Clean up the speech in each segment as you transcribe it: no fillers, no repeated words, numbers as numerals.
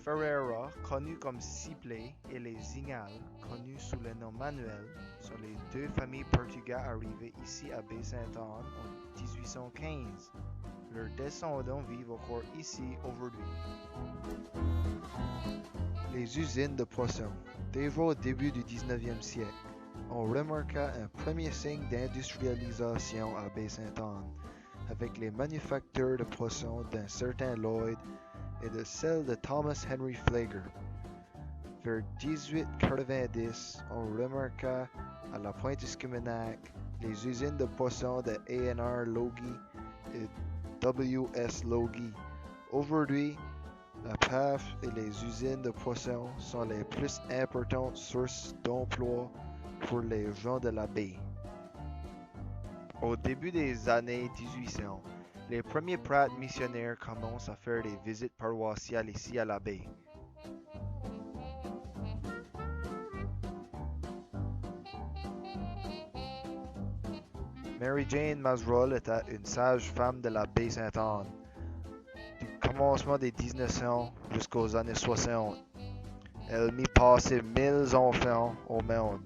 Ferreira, connu comme Sibley, et les Zingal, connus sous le nom Manuel, sont les deux familles portugaises arrivées ici à Baie-Sainte-Anne en 1815. Leurs descendants vivent encore ici aujourd'hui. Les usines de poissons. Déjà au début du 19e siècle, on remarqua un premier signe d'industrialisation à Baie-Sainte-Anne, avec les manufactures de poissons d'un certain Lloyd et de celle de Thomas Henry Flager. Vers 1890, on remarqua à la pointe du Scuminac les usines de poissons de A&R Logie et W.S. Logie. Aujourd'hui, la PAF et les usines de poissons sont les plus importantes sources d'emploi pour les gens de la baie. Au début des années 1800, les premiers prêtres missionnaires commencent à faire des visites paroissiales ici à la baie. Mary Jane Mazerolle était une sage femme de la baie Sainte-Anne. Du commencement des 1900 jusqu'aux années 60, elle mit passer 1000 enfants au monde.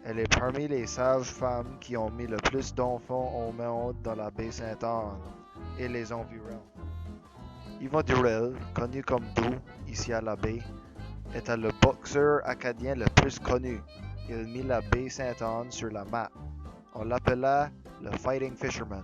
Elle est parmi les sages-femmes qui ont mis le plus d'enfants au monde dans la baie Sainte-Anne et les environs. Yvon Durrell, connu comme Dou ici à la baie, était le boxeur acadien le plus connu. Il mit la baie Sainte-Anne sur la map. On l'appela le Fighting Fisherman.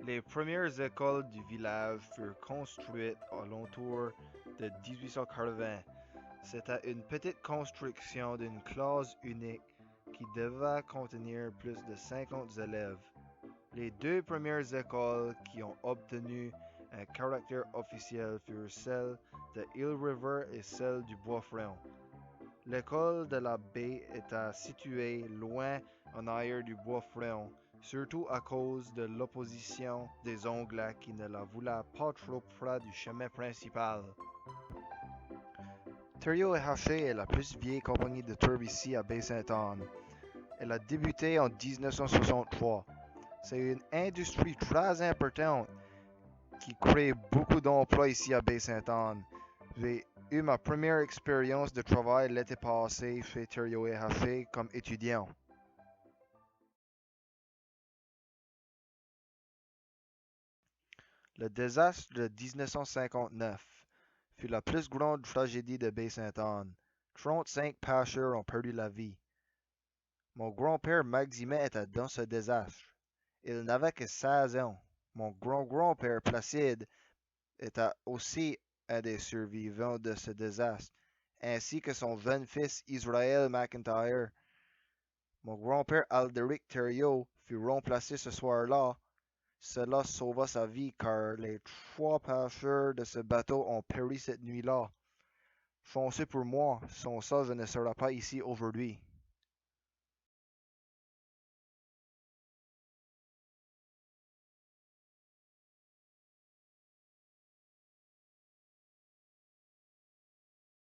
Les premières écoles du village furent construites alentour de 1880. C'était une petite construction d'une classe unique qui devait contenir plus de 50 élèves. Les deux premières écoles qui ont obtenu un caractère officiel furent celles de Hill River et celle du Bois-Franc. L'école de la baie était située loin en arrière du Bois-Franc, surtout à cause de l'opposition des Anglais qui ne la voulaient pas trop près du chemin principal. Thériault et Haché est la plus vieille compagnie de tours ici à Baie-Sainte-Anne. Elle a débuté en 1963. C'est une industrie très importante qui crée beaucoup d'emplois ici à Baie-Sainte-Anne. J'ai eu ma première expérience de travail l'été passé chez Thériault et Haché comme étudiant. Le désastre de 1959 fut la plus grande tragédie de Baie-Sainte-Anne. 35 pêcheurs ont perdu la vie. Mon grand-père Maximin était dans ce désastre. Il n'avait que 16 ans. Mon grand-grand-père Placide était aussi un des survivants de ce désastre, ainsi que son jeune fils Israël McIntyre. Mon grand-père Alderic Thériault fut remplacé ce soir-là. Cela sauva sa vie car les 3 pêcheurs de ce bateau ont péri cette nuit-là. Chanceux pour moi, sans ça je ne serais pas ici aujourd'hui.